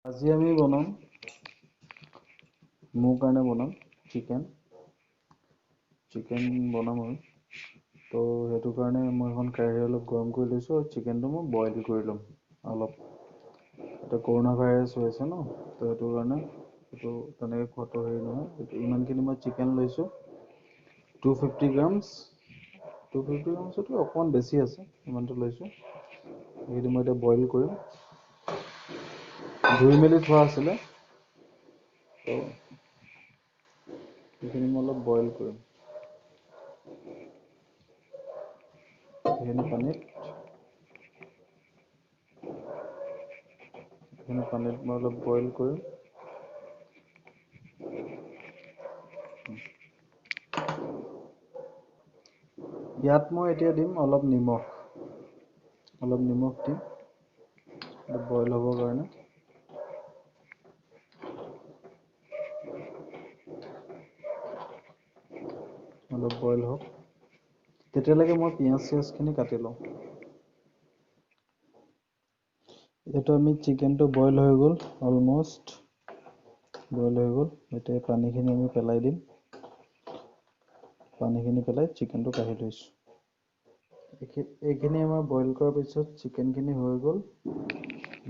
আজি আমি বনাম মোৰ কাৰণে বনাম চিকেন বনাম আৰু তো সেইটো কাৰণে মই এখন কেৰাহী অলপ গৰম কৰি লৈছোঁ আৰু চিকেনটো মই বইল কৰি ল'ম অলপ। এতিয়া কৰোণা ভাইৰাছ হৈ আছে ন, তো সেইটো কাৰণে সেইটো তেনেকৈ খোৱাটো হেৰি নহয়। ইমানখিনি মই চিকেন লৈছোঁ 250 গ্ৰামছ 250 গ্ৰামছতকৈ অকণমান বেছি আছে, ইমানটো লৈছোঁ। সেইটো মই এতিয়া বইল কৰিম, ধুই মেলি থোৱা আছিলে, তো সেইখিনি মই অলপ বইল কৰিম। সেইখিনি পানীত মই অলপ বইল কৰিম। ইয়াত মই এতিয়া দিম অলপ নিমখ দিম বইল হ'বৰ কাৰণে। অলপ বইল হওক, তেতিয়ালৈকে মই পিঁয়াজখিনি কাটি লওঁ। এইটো আমি চিকেনটো বইল হৈ গ'ল, অলম'ষ্ট বইল হৈ গ'ল। এতিয়া পানীখিনি আমি পেলাই দিম, পানীখিনি পেলাই চিকেনটো কাঢ়ি লৈছোঁ। এইখিনি আমাৰ বইল কৰাৰ পিছত চিকেনখিনি হৈ গ'ল,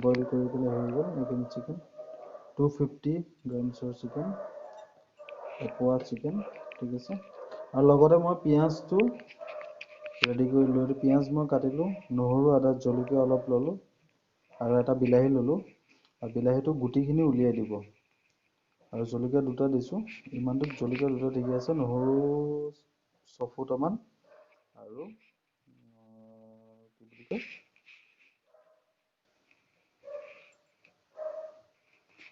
বইল কৰি পেলাই হৈ গ'ল। এইখিনি চিকেন 250 গ্ৰামছৰ চিকেন, এপোৱা চিকেন, ঠিক আছে। আৰু লগতে মই পিঁয়াজটো ৰেডি কৰি লৈ পিঁয়াজ মই কাটিলোঁ, নহৰু, আদা, জলকীয়া অলপ ল'লোঁ আৰু এটা বিলাহী ল'লোঁ। আৰু বিলাহীটো গুটিখিনি উলিয়াই দিব। আৰু জলকীয়া দুটা দিছোঁ, ইমানটোত জলকীয়া দুটা ঠিকে আছে। নহৰু 6 ফুটামান আৰু কি বুলি কয়,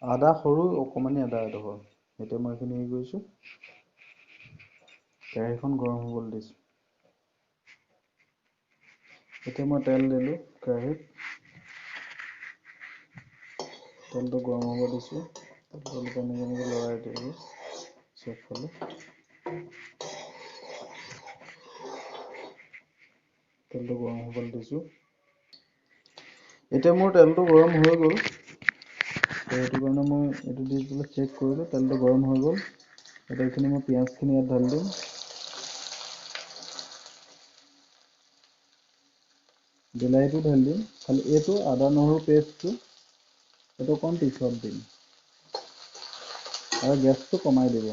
আদা সৰু অকণমানি আদা এডোখৰ। এতিয়া মই এইখিনি হেৰি কৰিছোঁ, কেৰাহীখন গৰম হ'বলৈ দিছোঁ। এতিয়া মই তেল দিলোঁ কেৰাহীত, তেলটো গৰম হ'ব দিছোঁ। তেলটো এনেকৈ লৰাই দিলোঁ চবফালে। তেলটো গৰম হ'বলৈ দিছোঁ। এতিয়া মোৰ তেলটো গৰম হৈ গ'ল, সেইটো কাৰণে মই এইটো দি পেলাই চেক কৰিলোঁ, তেলটো গৰম হৈ গ'ল। এতিয়া এইখিনি মই পিঁয়াজখিনি ইয়াত ঢালি দিম। বিলাহীটো ঢালি দিম। খালি এইটো আদা নহৰু পেষ্টটো এইটো অকণ পিছত দিম, আৰু গেছটো কমাই দিব।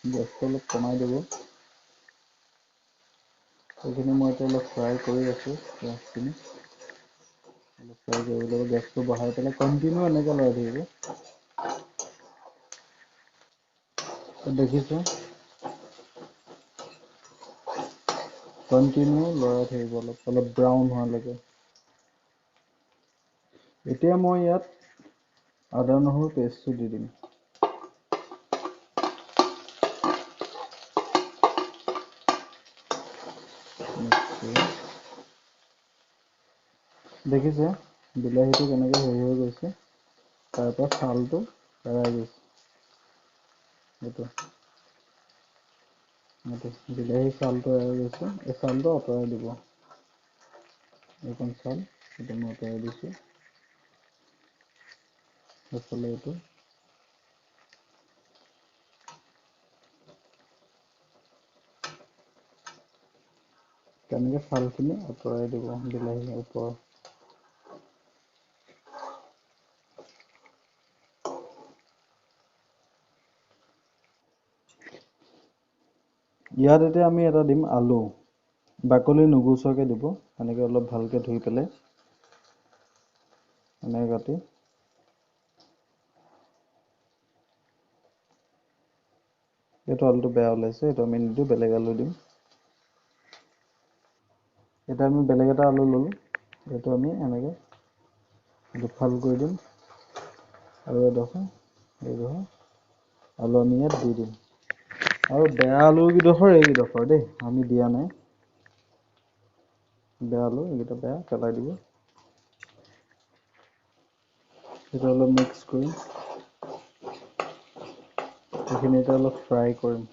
গেছটো অলপ কমাই দিব। এইখিনি মই এতিয়া অলপ ফ্ৰাই কৰি আছোঁ, পিঁয়াজখিনি অলপ ফ্ৰাই কৰিব লাগিব। গেছটো বঢ়াই পেলাই কণ্টিনিউ এনেকৈ লৰাই থাকিব। দেখিছোঁ, কণ্টিনিউ লৰাই থাকিব অলপ ব্ৰাউন হোৱালৈকে। এতিয়া মই ইয়াত আদা নহৰু পেষ্টটো দি দিম। দেখিছে বিলাহীটো কেনেকৈ হেৰি হৈ গৈছে, তাৰ পৰা ছালটো এৰাই গৈছে। বিলাহীৰ ছালটো এৰাই গৈছে, এই ছালটো আঁতৰাই দিব। এইখন ছাল এইটো মই আঁতৰাই দিছোঁ। এইফালে এইটো তেনেকৈ ছালখিনি আঁতৰাই দিব বিলাহীৰ ওপৰৰ। ইয়াত এতিয়া আমি এটা দিম আলু, বাকলি নুগুচোৱাকৈ দিব। এনেকৈ অলপ ভালকৈ ধুই পেলাই এনেকৈ কাটি এইটো আলুটো বেয়া ওলাইছে, এইটো আমি নিদিওঁ, বেলেগ আলু দিম। এতিয়া আমি বেলেগ এটা আলু ল'লোঁ, এইটো আমি এনেকৈ দুফাল কৰি দিম, আৰু এইডোখৰ আলু আমি ইয়াত দি দিম। আৰু বেয়া আলুকেইডোখৰ এইকেইডোখৰ দেই, আমি দিয়া নাই। বেয়া আলু এইকেইটা বেয়া, পেলাই দিব। সেইটো অলপ মিক্স কৰিম, সেইখিনি এতিয়া অলপ ফ্ৰাই কৰিম।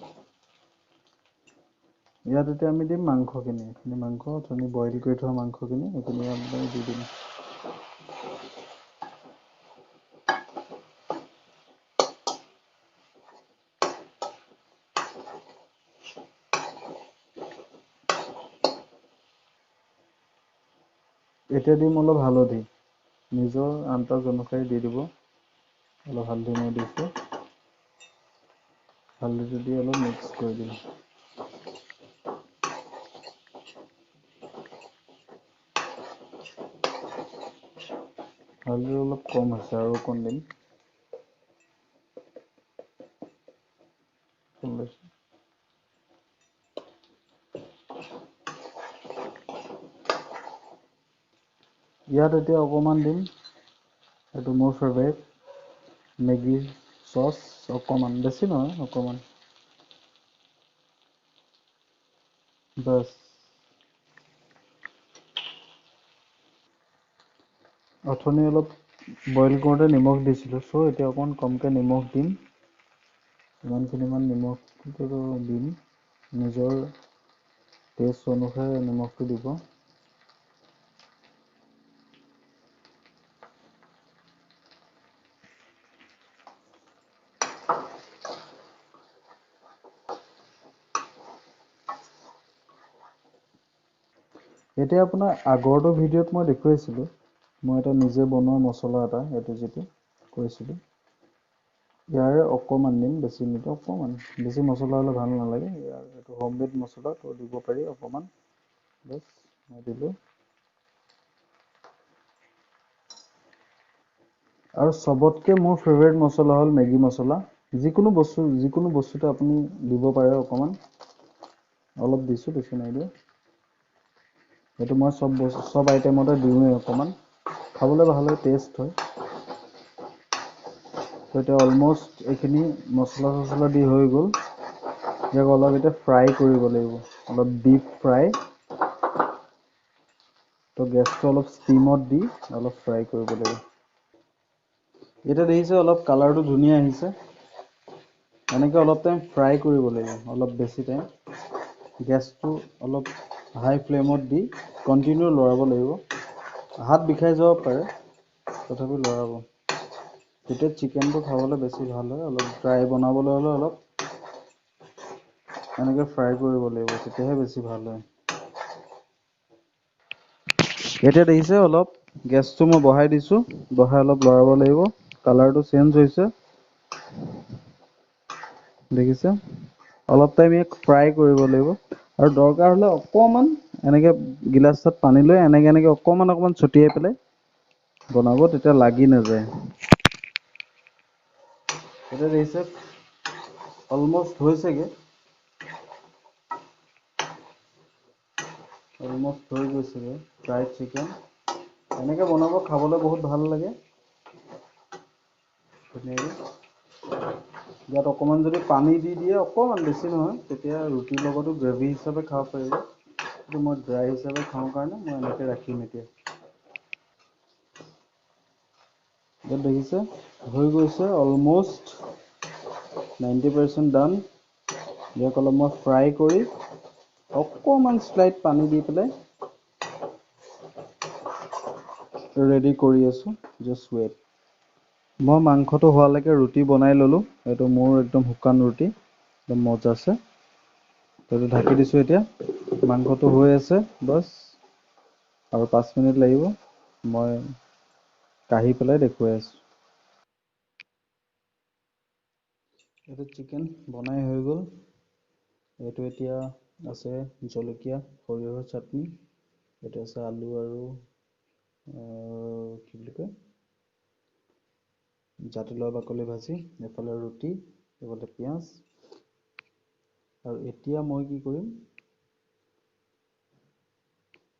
ইয়াত এতিয়া আমি দিম মাংসখিনি, এইখিনি মাংস অথনি বইল কৰি থোৱা মাংসখিনি এইখিনি আমি দি দিম। এতিয়া দিম অলপ হালধি, নিজৰ আন্দাজ অনুসৰি দি দিব। অলপ হালধি মই দিছোঁ, হালধিটো দি অলপ মিক্স কৰি দিম। হালধি অলপ কম হৈছে আৰু অকণ দিম। ইয়াত এতিয়া অকণমান দিম, এইটো মোৰ ফেভাৰিট মেগী চচ, অকণমান, বেছি নহয় অকণমান। বাছ। অথনি অলপ বইল কৰোঁতে নিমখ দিছিলোঁ, চ' এতিয়া অকণমান কমকৈ নিমখ দিম। ইমানখিনিমান নিমখটো দিম, নিজৰ টেষ্ট অনুসাৰে নিমখটো দিব। এতিয়া আপোনাৰ আগৰটো ভিডিঅ'ত মই দেখুৱাইছিলোঁ, মই এটা নিজে বনোৱা মছলা এটা, এইটো যিটো কৈছিলোঁ। ইয়াৰে অকণমান দিম, বেছি নিদিওঁ, অকণমান। বেছি মছলা হ'লে ভাল নালাগে, ইয়াৰ এইটো হোমমেড মছলা, ত' দিব পাৰি অকণমান। বাছ, মই দিলোঁ। আৰু চবতকৈ মোৰ ফেভাৰিট মছলা হ'ল মেগী মছলা। যিকোনো বস্তুতে আপুনি দিব পাৰে অকণমান। অলপ দিছোঁ, বেছি নাই দিয়া। সেইটো মই চব আইটেমতে দিওঁৱেই অকণমান, খাবলৈ ভাল হয়, টেষ্ট হয়। ত' এতিয়া অলম'ষ্ট এইখিনি মছলা-চছলা দি হৈ গ'ল। ইয়াক অলপ এতিয়া ফ্ৰাই কৰিব লাগিব, অলপ ডিপ ফ্ৰাই। ত' গেছটো অলপ ষ্টিমত দি অলপ ফ্ৰাই কৰিব লাগিব। এতিয়া দেখিছে অলপ কালাৰটো ধুনীয়া আহিছে। এনেকৈ অলপ টাইম ফ্ৰাই কৰিব লাগিব, অলপ বেছি টাইম। গেছটো অলপ হাই ফ্লেমত দি কণ্টিনিউ লৰাব লাগিব। হাত বিষাই যাব পাৰে, তথাপি লৰাব। তেতিয়া চিকেনটো খাবলৈ বেছি ভাল হয়, অলপ ড্ৰাই বনাবলৈ হ'লে অলপ এনেকৈ ফ্ৰাই কৰিব লাগিব, তেতিয়াহে বেছি ভাল হয়। এতিয়া দেখিছে অলপ গেছটো মই বঢ়াই দিছোঁ, বঢ়াই অলপ লৰাব লাগিব। কালাৰটো চেঞ্জ হৈছে, দেখিছে? অলপ টাইম ইয়াক ফ্ৰাই কৰিব লাগিব, আৰু দৰকাৰ হ'লে অকণমান এনেকৈ গিলাচ এটাত পানী লৈ এনেকৈ অকণমান ছটিয়াই পেলাই বনাব, তেতিয়া লাগি নাযায়। এতিয়া দেখিছে অলম'ষ্ট হৈছেগৈ। অলম'ষ্ট হৈ গৈছেগৈ ফ্ৰাইড চিকেন। এনেকৈ বনাব, খাবলৈ বহুত ভাল লাগে। ধুনীয়াকৈ। ইয়াত অকণমান যদি পানী দি দিয়ে, অকণমান বেছি নহয়, তেতিয়া ৰুটিৰ লগতো গ্ৰেভি হিচাপে খাব পাৰিব। কিন্তু মই ড্ৰাই হিচাপে খাওঁ কাৰণে মই এনেকৈ ৰাখিম এতিয়া। ইয়াত দেখিছে হৈ গৈছে অলম'ষ্ট 90% ডান। ইয়াক অলপ মই ফ্ৰাই কৰি অকণমান শ্লাইট পানী দি পেলাই ৰেডি কৰি আছোঁ, জাষ্ট ৱেইট। মই মাংসটো হোৱালৈকে ৰুটি বনাই ল'লোঁ, এইটো মোৰ একদম শুকান ৰুটি। একদম মজাছে। এইটো ঢাকি দিছোঁ এতিয়া, মাংসটো হৈ আছে, বছ। আৰু 5 মিনিট লাগিব, মই কাঢ়ি পেলাই দেখুৱাই আছোঁ। এইটো চিকেন বনাই হৈ গ'ল। এইটো এতিয়া আছে জলকীয়া, সৰিয়হৰ চাটনি। এইটো আছে আলু আৰু কি বুলি কয়, জাতিলাও বাকলি ভাজি, এইফালে ৰুটি, এইফালে পিঁয়াজ। আৰু এতিয়া মই কি কৰিম,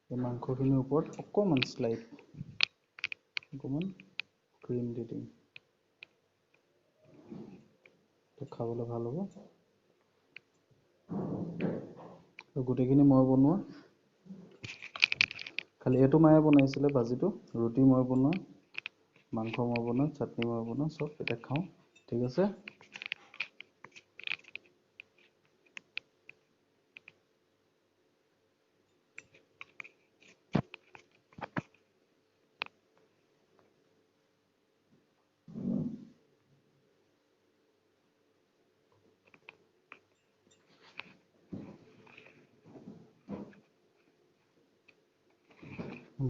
এই মাংসখিনিৰ ওপৰত অকণমান শ্লাইড, অকণমান ক্ৰীম দি দিম। খাবলৈ ভাল হ'ব। গোটেইখিনি মই বনোৱা। খালি এইটো মায়ে বনাইছিলে ভাজিটো, ৰুটি মই বনোৱা। মাংস মই বনোৱা, চাটনি মই বনোৱা, চব এতিয়া খাওঁ, ঠিক আছে।